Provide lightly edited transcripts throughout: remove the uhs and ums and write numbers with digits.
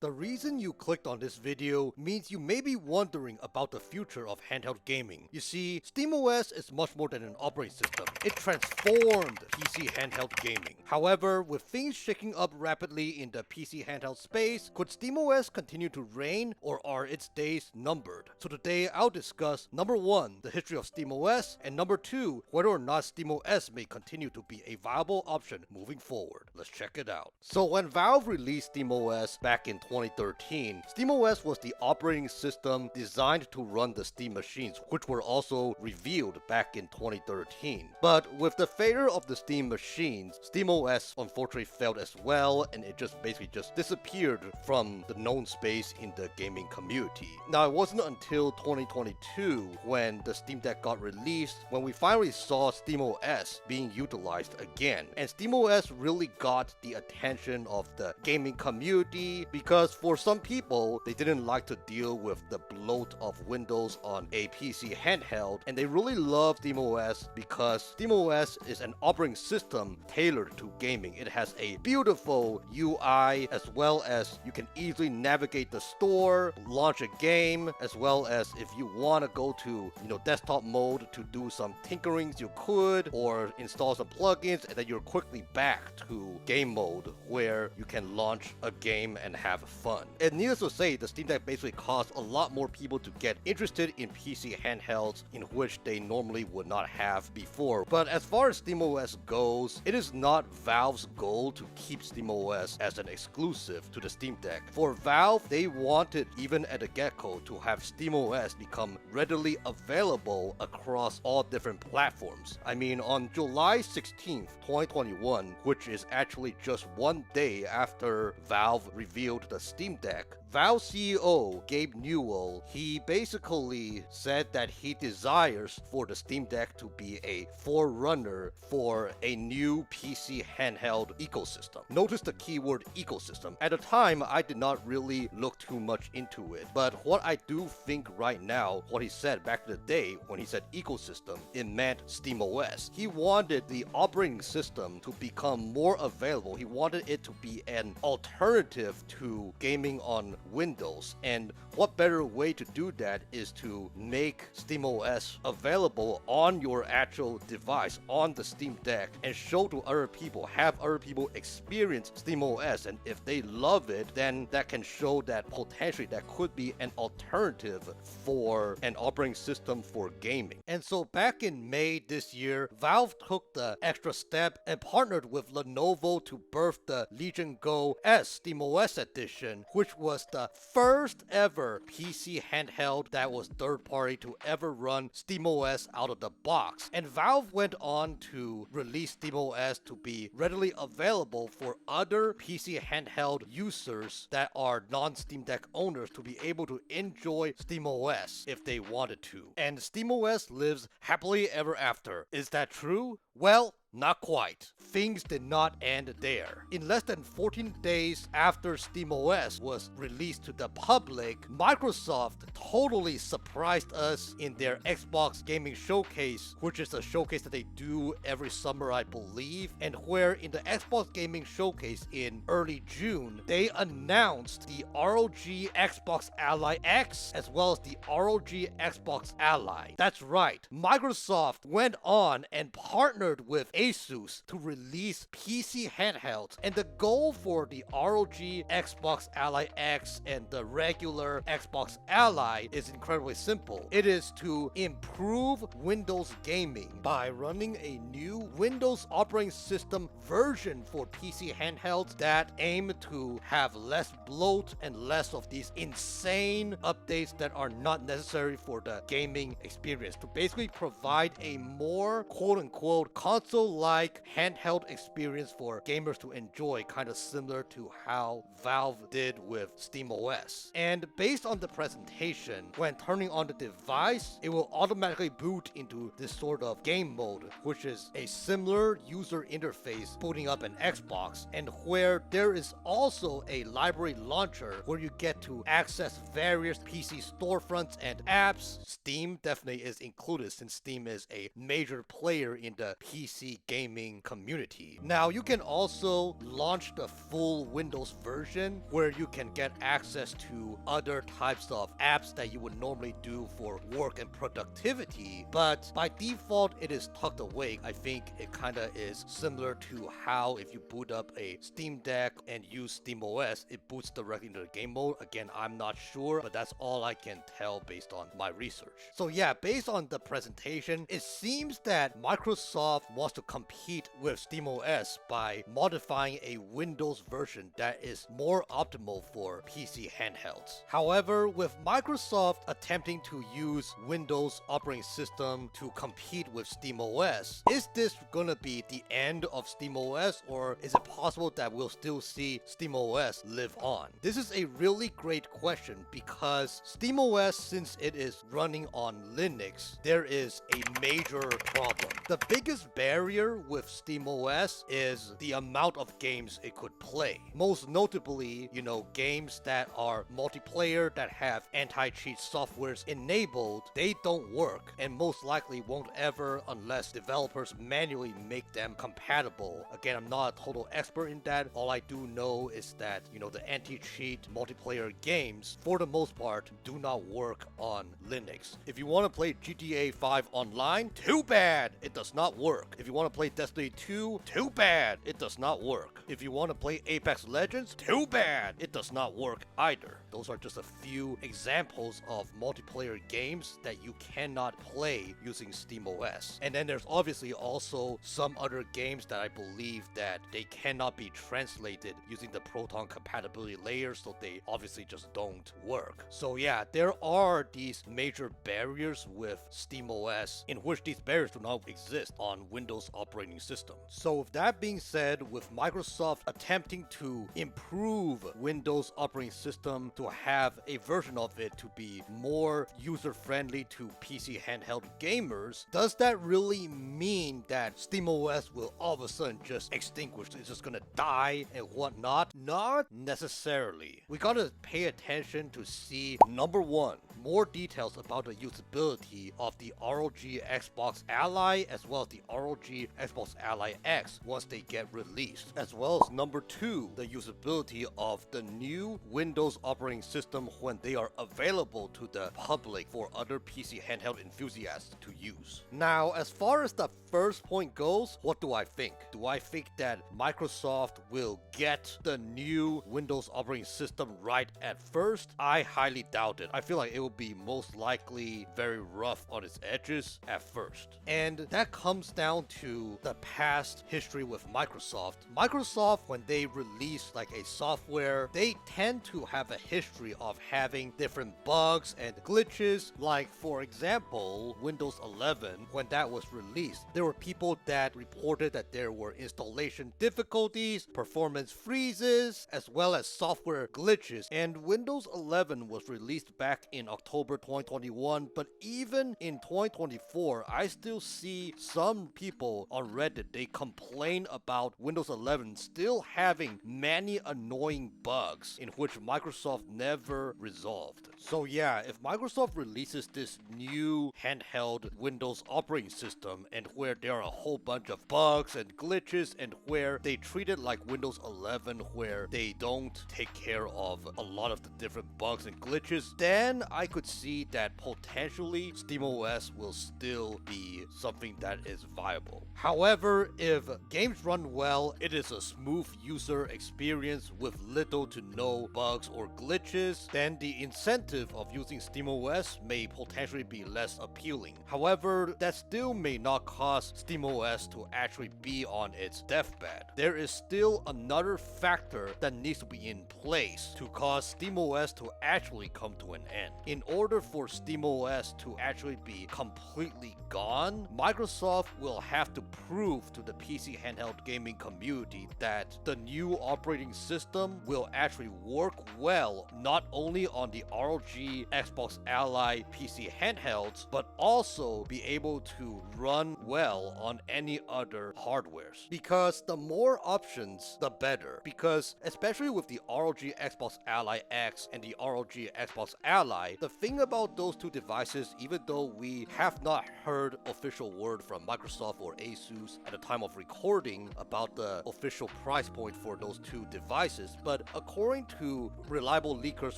The reason you clicked on this video means you may be wondering about the future of handheld gaming. You see, SteamOS is much more than an operating system. It transformed PC handheld gaming. However, with things shaking up rapidly in the PC handheld space, could SteamOS continue to reign, or are its days numbered? So today I'll discuss number 1, the history of SteamOS, and number 2, whether or not SteamOS may continue to be a viable option moving forward. Let's check it out. So when Valve released SteamOS back in 2013, SteamOS was the operating system designed to run the Steam machines, which were also revealed back in 2013. But with the failure of the Steam machines, SteamOS unfortunately failed as well, and it basically disappeared from the known space in the gaming community. Now, it wasn't until 2022 when the Steam Deck got released when we finally saw SteamOS being utilized again. And SteamOS really got the attention of the gaming community because for some people, they didn't like to deal with the bloat of Windows on a PC handheld, and they really love SteamOS because SteamOS is an operating system tailored to gaming. It has a beautiful UI, as well as you can easily navigate the store, launch a game, as well as if you want to go to desktop mode to do some tinkerings, you could, or install some plugins, and then you're quickly back to game mode where you can launch a game and have fun. And needless to say, the Steam Deck basically caused a lot more people to get interested in PC handhelds in which they normally would not have before. But as far as SteamOS goes, it is not Valve's goal to keep SteamOS as an exclusive to the Steam Deck. For Valve, they wanted, even at the get-go, to have SteamOS become readily available across all different platforms. I mean, on July 16th, 2021, which is actually just one day after Valve revealed the Steam Deck, Valve CEO Gabe Newell, he basically said that he desires for the Steam Deck to be a forerunner for a new PC handheld ecosystem. Notice the keyword ecosystem. At the time, I did not really look too much into it, but what I do think right now, what he said back in the day when he said ecosystem, it meant SteamOS. He wanted the operating system to become more available. He wanted it to be an alternative to gaming on Windows, and what better way to do that is to make SteamOS available on your actual device, on the Steam Deck, and show to other people, have other people experience SteamOS, and if they love it, then that can show that potentially that could be an alternative for an operating system for gaming. And so back in May this year, Valve took the extra step and partnered with Lenovo to birth the Legion Go S SteamOS edition, which was the first ever PC handheld that was third party to ever run SteamOS out of the box. And Valve went on to release SteamOS to be readily available for other PC handheld users that are non-Steam Deck owners to be able to enjoy SteamOS if they wanted to. And SteamOS lives happily ever after. Is that true? Well, not quite. Things did not end there. In less than 14 days after SteamOS was released to the public, Microsoft totally surprised us in their Xbox Gaming Showcase, which is a showcase that they do every summer, I believe, and where in the Xbox Gaming Showcase in early June, they announced the ROG Xbox Ally X as well as the ROG Xbox Ally. That's right, Microsoft went on and partnered with Asus to release PC handhelds, and the goal for the ROG Xbox Ally X and the regular Xbox Ally is incredibly simple. It is to improve Windows gaming by running a new Windows operating system version for PC handhelds that aim to have less bloat and less of these insane updates that are not necessary for the gaming experience, to basically provide a more quote-unquote console-like handheld experience for gamers to enjoy, kind of similar to how Valve did with SteamOS. And based on the presentation, when turning on the device, it will automatically boot into this sort of game mode, which is a similar user interface booting up an Xbox, and where there is also a library launcher where you get to access various PC storefronts and apps. Steam definitely is included since Steam is a major player in the PC PC gaming community. Now, you can also launch the full Windows version where you can get access to other types of apps that you would normally do for work and productivity, but by default it is tucked away. I think it kind of is similar to how if you boot up a Steam Deck and use SteamOS, it boots directly into the game mode. Again, I'm not sure, but that's all I can tell based on my research. So yeah, based on the presentation, it seems that Microsoft wants to compete with SteamOS by modifying a Windows version that is more optimal for PC handhelds. However, with Microsoft attempting to use Windows operating system to compete with SteamOS, is this gonna be the end of SteamOS, or is it possible that we'll still see SteamOS live on? This is a really great question because SteamOS, since it is running on Linux, there is a major problem. The biggest barrier with SteamOS is the amount of games it could play. Most notably, games that are multiplayer, that have anti-cheat softwares enabled, they don't work and most likely won't ever unless developers manually make them compatible. Again, I'm not a total expert in that. All I do know is that, the anti-cheat multiplayer games, for the most part, do not work on Linux. If you want to play GTA 5 online, too bad, it does not work. If you want to play Destiny 2, too bad, it does not work. If you want to play Apex Legends, too bad, it does not work either. Those are just a few examples of multiplayer games that you cannot play using SteamOS. And then there's obviously also some other games that I believe that they cannot be translated using the Proton compatibility layer, so they obviously just don't work. So yeah, there are these major barriers with SteamOS in which these barriers do not exist on Windows operating system. So with that being said, with Microsoft attempting to improve Windows operating system to have a version of it to be more user-friendly to PC handheld gamers, does that really mean that SteamOS will all of a sudden just extinguish? It's just gonna die and whatnot? Not necessarily. We gotta pay attention to see, number one, more details about the usability of the ROG Xbox Ally as well as the ROG Xbox Ally X once they get released, as well as number two, the usability of the new Windows operating system when they are available to the public for other PC handheld enthusiasts to use. Now, as far as the first point goes, what do I think? Do I think that Microsoft will get the new Windows operating system right at first? I highly doubt it. I feel like it will be most likely very rough on its edges at first. And that comes down to the past history with Microsoft. Microsoft, when they release like a software, they tend to have a history of having different bugs and glitches. Like, for example, Windows 11, when that was released, there were people that reported that there were installation difficulties, performance freezes, as well as software glitches. And Windows 11 was released back in October 2021, but even in 2024, I still see some people on Reddit, they complain about Windows 11 still having many annoying bugs in which Microsoft never resolved. So yeah, if Microsoft releases this new handheld Windows operating system and where there are a whole bunch of bugs and glitches and where they treat it like Windows 11 where they don't take care of a lot of the different bugs and glitches, then I could see that potentially SteamOS will still be something that is viable. However, if games run well, it is a smooth user experience with little to no bugs or glitches, then the incentive of using SteamOS may potentially be less appealing. However, that still may not cause SteamOS to actually be on its deathbed. There is still another factor that needs to be in place to cause SteamOS to actually come to an end. In order for SteamOS to actually be completely gone, Microsoft will have to prove to the PC handheld gaming community that the new operating system will actually work well not only on the ROG Xbox Ally PC handhelds, but also be able to run well on any other hardwares. Because the more options, the better. Because especially with the ROG Xbox Ally X and the ROG Xbox Ally, the thing about those two devices, even though we have not heard official word from Microsoft or Asus Asus at the time of recording about the official price point for those two devices, but according to reliable leakers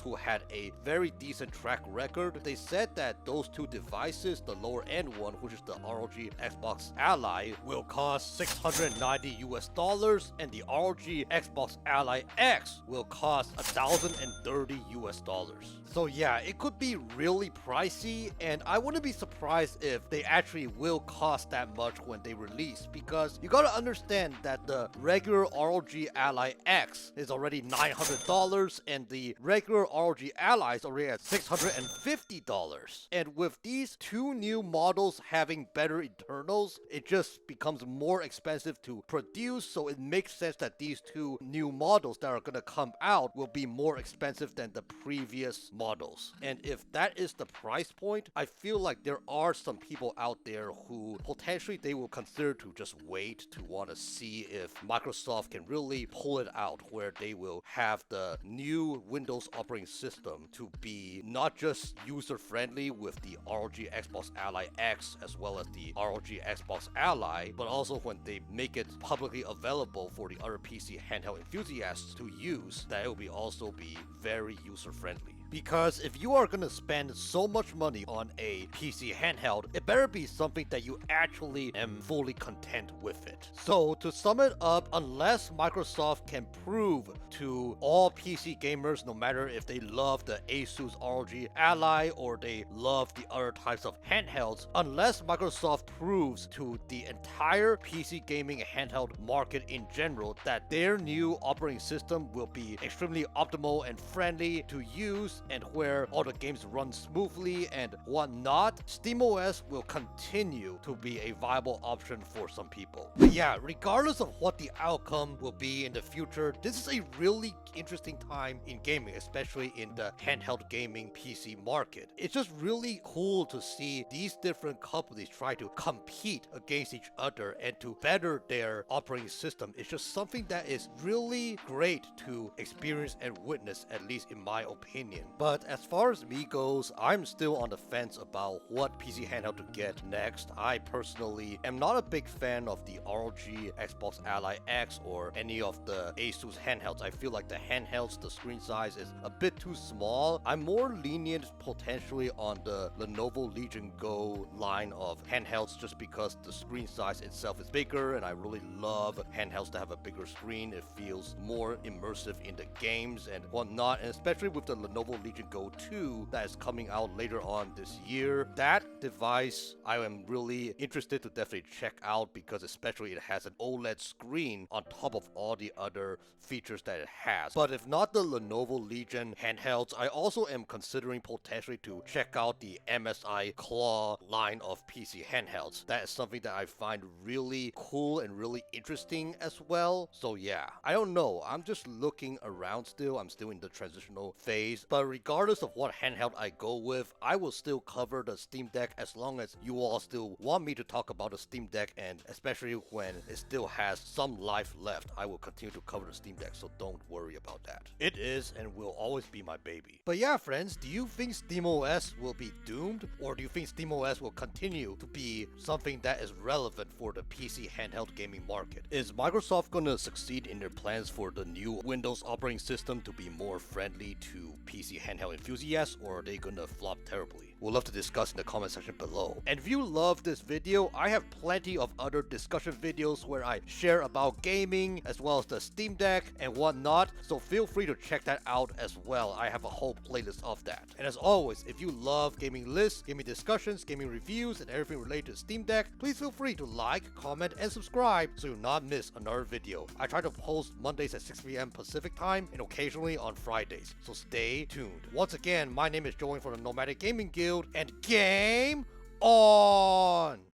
who had a very decent track record, they said that those two devices, the lower end one, which is the ROG Xbox Ally, will cost $690 and the ROG Xbox Ally X will cost $1,030. So yeah, it could be really pricey, and I wouldn't be surprised if they actually will cost that much when they release, because you gotta understand that the regular ROG Ally X is already $900 and the regular ROG Ally is already at $650. And with these two new models having better internals, it just becomes more expensive to produce, so it makes sense that these two new models that are gonna come out will be more expensive than the previous models. And if that is the price point, I feel like there are some people out there who potentially they will consider to just wait to want to see if Microsoft can really pull it out, where they will have the new Windows operating system to be not just user-friendly with the ROG Xbox Ally X as well as the ROG Xbox Ally, but also when they make it publicly available for the other PC handheld enthusiasts to use, that it will also be very user-friendly. Because if you are gonna spend so much money on a PC handheld, it better be something that you actually am fully content with it. So to sum it up, unless Microsoft can prove to all PC gamers, no matter if they love the Asus ROG Ally or they love the other types of handhelds, unless Microsoft proves to the entire PC gaming handheld market in general that their new operating system will be extremely optimal and friendly to use, and where all the games run smoothly and whatnot, SteamOS will continue to be a viable option for some people. But yeah, regardless of what the outcome will be in the future, this is a really interesting time in gaming, especially in the handheld gaming PC market. It's just really cool to see these different companies try to compete against each other and to better their operating system. It's just something that is really great to experience and witness, at least in my opinion. But as far as me goes, I'm still on the fence about what PC handheld to get next. I personally am not a big fan of the ROG Xbox Ally X or any of the Asus handhelds. I feel like the handhelds, the screen size is a bit too small. I'm more lenient potentially on the Lenovo Legion Go line of handhelds just because the screen size itself is bigger and I really love handhelds that have a bigger screen. It feels more immersive in the games and whatnot, and especially with the Lenovo Legion Go 2 that is coming out later on this year. That device I am really interested to definitely check out because especially it has an OLED screen on top of all the other features that it has. But if not the Lenovo Legion handhelds, I also am considering potentially to check out the MSI Claw line of PC handhelds. That is something that I find really cool and really interesting as well. So yeah, I don't know. I'm just looking around still. I'm still in the transitional phase. But regardless of what handheld I go with, I will still cover the Steam Deck as long as you all still want me to talk about the Steam Deck, and especially when it still has some life left, I will continue to cover the Steam Deck, so don't worry about that. It is and will always be my baby. But yeah, friends, do you think SteamOS will be doomed, or do you think SteamOS will continue to be something that is relevant for the PC handheld gaming market? Is Microsoft gonna succeed in their plans for the new Windows operating system to be more friendly to PC handheld enthusiasts, or are they gonna flop terribly? We'll love to discuss in the comment section below. And if you love this video, I have plenty of other discussion videos where I share about gaming as well as the Steam Deck and whatnot, so feel free to check that out as well. I have a whole playlist of that. And as always, if you love gaming lists, gaming discussions, gaming reviews, and everything related to Steam Deck, please feel free to like, comment, and subscribe so you'll not miss another video. I try to post Mondays at 6 p.m. Pacific time and occasionally on Fridays, so stay tuned. Once again, my name is Joey from the Nomadic Gaming Guild, and game on!